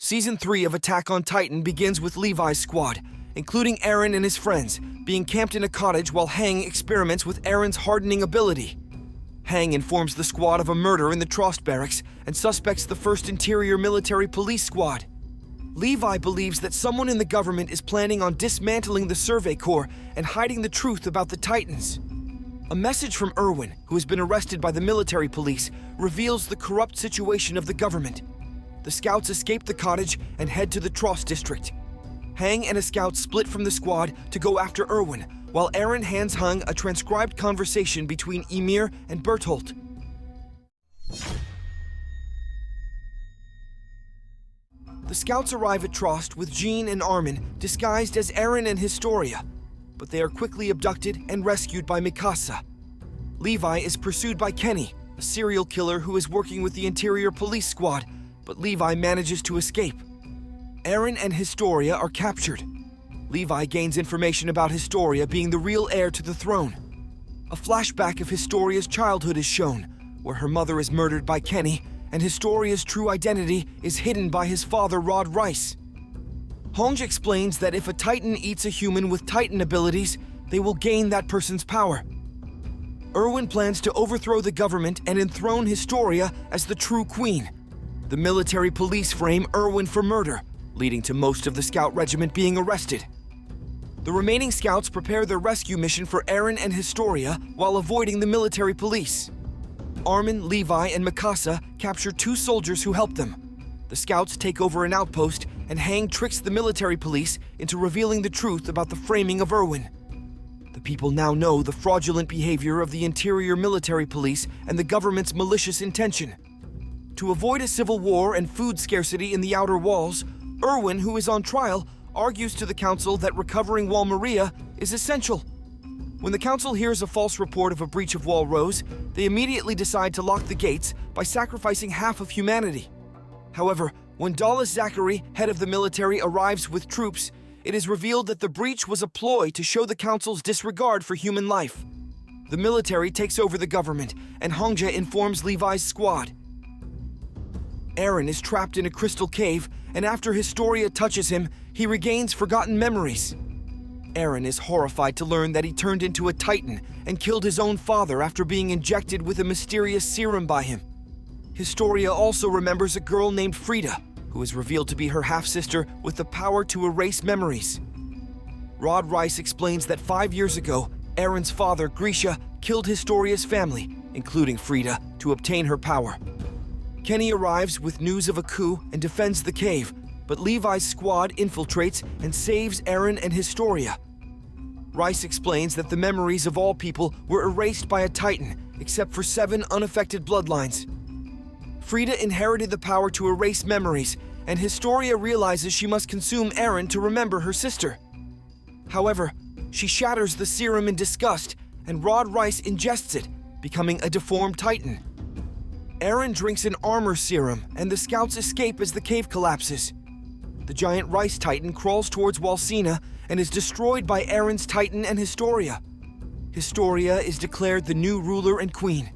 Season 3 of Attack on Titan begins with Levi's squad, including Eren and his friends, being camped in a cottage while Hang experiments with Eren's hardening ability. Hang informs the squad of a murder in the Trost barracks and suspects the 1st Interior Military Police Squad. Levi believes that someone in the government is planning on dismantling the Survey Corps and hiding the truth about the Titans. A message from Erwin, who has been arrested by the military police, reveals the corrupt situation of the government. The scouts escape the cottage and head to the Trost district. Hang and a scout split from the squad to go after Erwin, while Eren hands Hung a transcribed conversation between Ymir and Bertolt. The scouts arrive at Trost with Jean and Armin disguised as Eren and Historia, but they are quickly abducted and rescued by Mikasa. Levi is pursued by Kenny, a serial killer who is working with the Interior Police Squad, but Levi manages to escape. Eren and Historia are captured. Levi gains information about Historia being the real heir to the throne. A flashback of Historia's childhood is shown, where her mother is murdered by Kenny, and Historia's true identity is hidden by his father, Rod Reiss. Hongj explains that if a Titan eats a human with Titan abilities, they will gain that person's power. Erwin plans to overthrow the government and enthrone Historia as the true queen. The military police frame Erwin for murder, leading to most of the scout regiment being arrested. The remaining scouts prepare their rescue mission for Eren and Historia while avoiding the military police. Armin, Levi, and Mikasa capture 2 soldiers who help them. The scouts take over an outpost, and Hang tricks the military police into revealing the truth about the framing of Erwin. The people now know the fraudulent behavior of the Interior Military Police and the government's malicious intention. To avoid a civil war and food scarcity in the outer walls, Erwin, who is on trial, argues to the council that recovering Wall Maria is essential. When the council hears a false report of a breach of Wall Rose, they immediately decide to lock the gates by sacrificing half of humanity. However, when Dallas Zachary, head of the military, arrives with troops, it is revealed that the breach was a ploy to show the council's disregard for human life. The military takes over the government, and Hongja informs Levi's squad. Eren is trapped in a crystal cave, and after Historia touches him, he regains forgotten memories. Eren is horrified to learn that he turned into a Titan and killed his own father after being injected with a mysterious serum by him. Historia also remembers a girl named Frida, who is revealed to be her half-sister with the power to erase memories. Rod Reiss explains that 5 years ago, Eren's father, Grisha, killed Historia's family, including Frida, to obtain her power. Kenny arrives with news of a coup and defends the cave, but Levi's squad infiltrates and saves Eren and Historia. Reiss explains that the memories of all people were erased by a Titan, except for 7 unaffected bloodlines. Frida inherited the power to erase memories, and Historia realizes she must consume Eren to remember her sister. However, she shatters the serum in disgust, and Rod Reiss ingests it, becoming a deformed Titan. Eren drinks an armor serum, and the scouts escape as the cave collapses. The giant Rice Titan crawls towards Walsina and is destroyed by Eren's Titan and Historia. Historia is declared the new ruler and queen.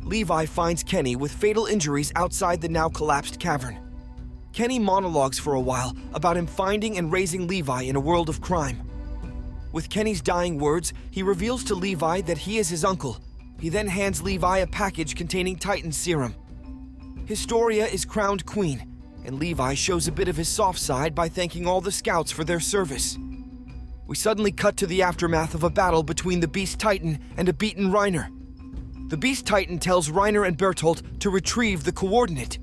Levi finds Kenny with fatal injuries outside the now-collapsed cavern. Kenny monologues for a while about him finding and raising Levi in a world of crime. With Kenny's dying words, he reveals to Levi that he is his uncle. He then hands Levi a package containing Titan serum. Historia is crowned queen, and Levi shows a bit of his soft side by thanking all the scouts for their service. We suddenly cut to the aftermath of a battle between the Beast Titan and a beaten Reiner. The Beast Titan tells Reiner and Bertolt to retrieve the coordinate.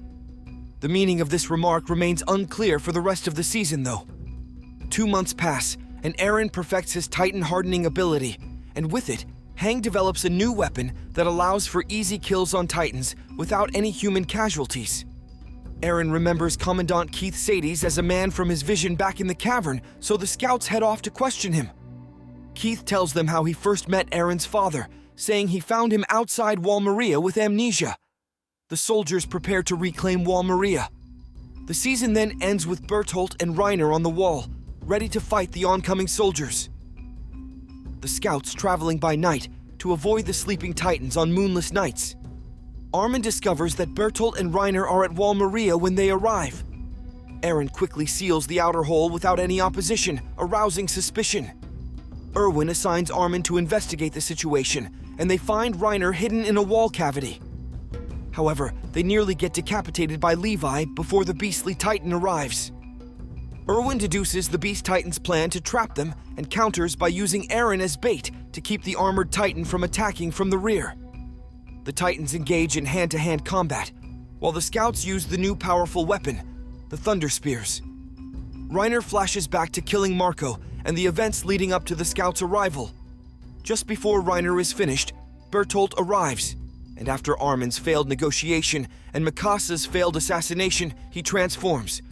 The meaning of this remark remains unclear for the rest of the season, though. 2 months pass, and Eren perfects his Titan hardening ability, and with it, Hang develops a new weapon that allows for easy kills on Titans without any human casualties. Eren remembers Commandant Keith Sades as a man from his vision back in the cavern, so the scouts head off to question him. Keith tells them how he first met Eren's father, saying he found him outside Wall Maria with amnesia. The soldiers prepare to reclaim Wall Maria. The season then ends with Bertolt and Reiner on the wall, ready to fight the oncoming soldiers. The scouts traveling by night to avoid the sleeping Titans on moonless nights. Armin discovers that Bertolt and Reiner are at Wall Maria when they arrive. Eren quickly seals the outer hole without any opposition, arousing suspicion. Erwin assigns Armin to investigate the situation, and they find Reiner hidden in a wall cavity. However, they nearly get decapitated by Levi before the beastly Titan arrives. Erwin deduces the Beast Titan's plan to trap them and counters by using Eren as bait to keep the armored Titan from attacking from the rear. The Titans engage in hand-to-hand combat, while the scouts use the new powerful weapon, the Thunder Spears. Reiner flashes back to killing Marco and the events leading up to the scouts' arrival. Just before Reiner is finished, Bertolt arrives, and after Armin's failed negotiation and Mikasa's failed assassination, he transforms,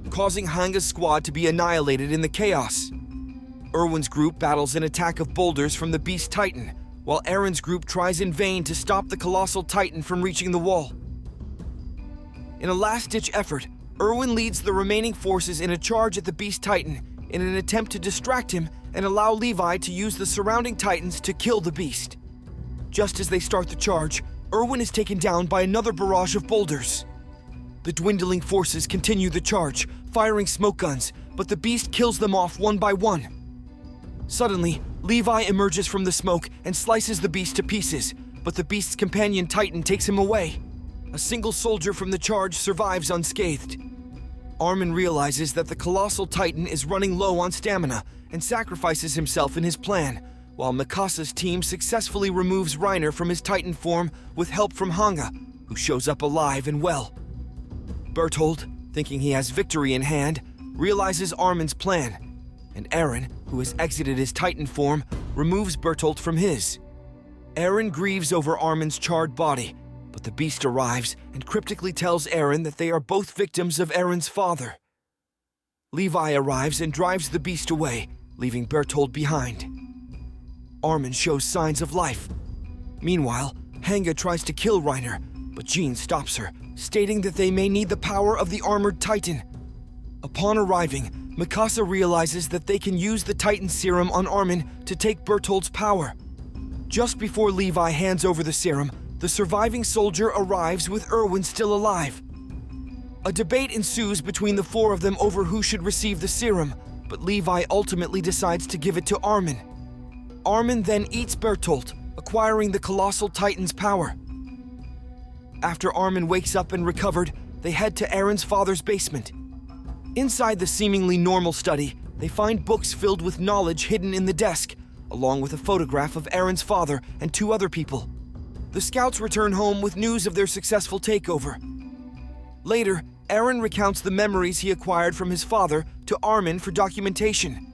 causing Hanga's squad to be annihilated in the chaos. Erwin's group battles an attack of boulders from the Beast Titan, while Eren's group tries in vain to stop the colossal Titan from reaching the wall. In a last-ditch effort, Erwin leads the remaining forces in a charge at the Beast Titan in an attempt to distract him and allow Levi to use the surrounding Titans to kill the beast. Just as they start the charge, Erwin is taken down by another barrage of boulders. The dwindling forces continue the charge, firing smoke guns, but the beast kills them off one by one. Suddenly, Levi emerges from the smoke and slices the beast to pieces, but the beast's companion Titan takes him away. A single soldier from the charge survives unscathed. Armin realizes that the colossal Titan is running low on stamina and sacrifices himself in his plan, while Mikasa's team successfully removes Reiner from his Titan form with help from Hanga, who shows up alive and well. Bertolt, thinking he has victory in hand, realizes Armin's plan, and Eren, who has exited his Titan form, removes Bertolt from his. Eren grieves over Armin's charred body, but the beast arrives and cryptically tells Eren that they are both victims of Eren's father. Levi arrives and drives the beast away, leaving Bertolt behind. Armin shows signs of life. Meanwhile, Hanga tries to kill Reiner, but Jean stops her, stating that they may need the power of the armored Titan. Upon arriving, Mikasa realizes that they can use the Titan serum on Armin to take Bertolt's power. Just before Levi hands over the serum, the surviving soldier arrives with Erwin still alive. A debate ensues between the four of them over who should receive the serum, but Levi ultimately decides to give it to Armin. Armin then eats Bertolt, acquiring the colossal Titan's power. After Armin wakes up and recovered, they head to Eren's father's basement. Inside the seemingly normal study, they find books filled with knowledge hidden in the desk, along with a photograph of Eren's father and two other people. The scouts return home with news of their successful takeover. Later, Eren recounts the memories he acquired from his father to Armin for documentation.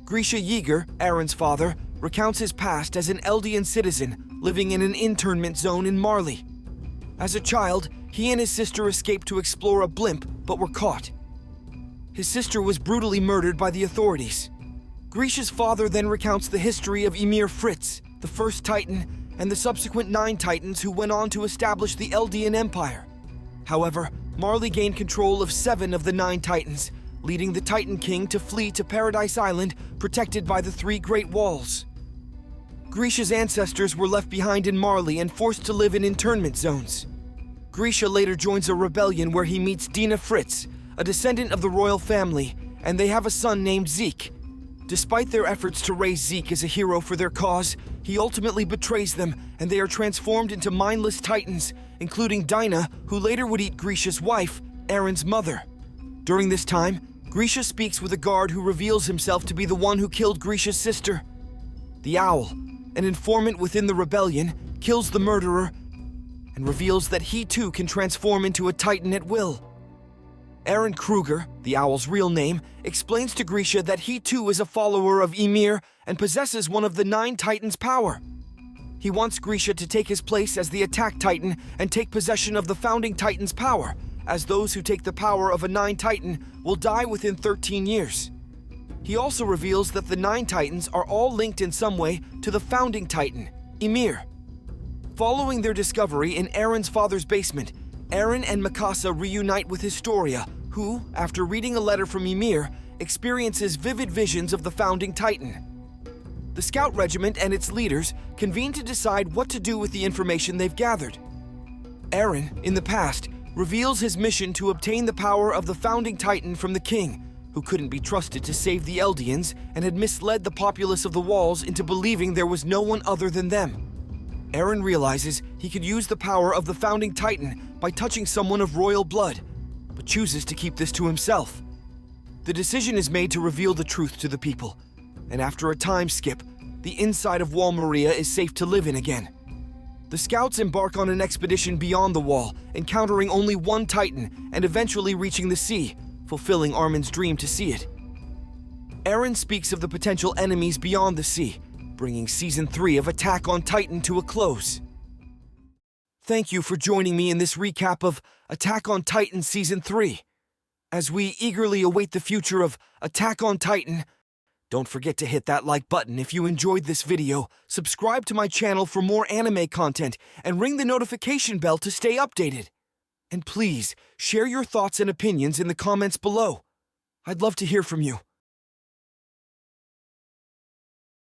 Grisha Yeager, Eren's father, recounts his past as an Eldian citizen living in an internment zone in Marley. As a child, he and his sister escaped to explore a blimp but were caught. His sister was brutally murdered by the authorities. Grisha's father then recounts the history of Ymir Fritz, the first Titan, and the subsequent 9 Titans who went on to establish the Eldian Empire. However, Marley gained control of 7 of the 9 Titans, leading the Titan King to flee to Paradise Island, protected by the 3 Great Walls. Grisha's ancestors were left behind in Marley and forced to live in internment zones. Grisha later joins a rebellion where he meets Dina Fritz, a descendant of the royal family, and they have a son named Zeke. Despite their efforts to raise Zeke as a hero for their cause, he ultimately betrays them, and they are transformed into mindless Titans, including Dinah, who later would eat Grisha's wife, Eren's mother. During this time, Grisha speaks with a guard who reveals himself to be the one who killed Grisha's sister. The Owl, an informant within the rebellion, kills the murderer and reveals that he too can transform into a Titan at will. Eren Kruger, the Owl's real name, explains to Grisha that he too is a follower of Ymir and possesses one of the 9 Titans' power. He wants Grisha to take his place as the Attack Titan and take possession of the Founding Titan's power, as those who take the power of a 9 Titan will die within 13 years. He also reveals that the 9 Titans are all linked in some way to the Founding Titan, Ymir. Following their discovery in Eren's father's basement, Eren and Mikasa reunite with Historia, who, after reading a letter from Ymir, experiences vivid visions of the Founding Titan. The Scout Regiment and its leaders convene to decide what to do with the information they've gathered. Eren, in the past, reveals his mission to obtain the power of the founding Titan from the king, who couldn't be trusted to save the Eldians and had misled the populace of the walls into believing there was no one other than them. Eren realizes he could use the power of the founding Titan by touching someone of royal blood, but chooses to keep this to himself. The decision is made to reveal the truth to the people, and after a time skip, the inside of Wall Maria is safe to live in again. The scouts embark on an expedition beyond the wall, encountering only one Titan and eventually reaching the sea, fulfilling Armin's dream to see it. Eren speaks of the potential enemies beyond the sea, bringing Season 3 of Attack on Titan to a close. Thank you for joining me in this recap of Attack on Titan Season 3. As we eagerly await the future of Attack on Titan, don't forget to hit that like button if you enjoyed this video, subscribe to my channel for more anime content, and ring the notification bell to stay updated. And please, share your thoughts and opinions in the comments below. I'd love to hear from you.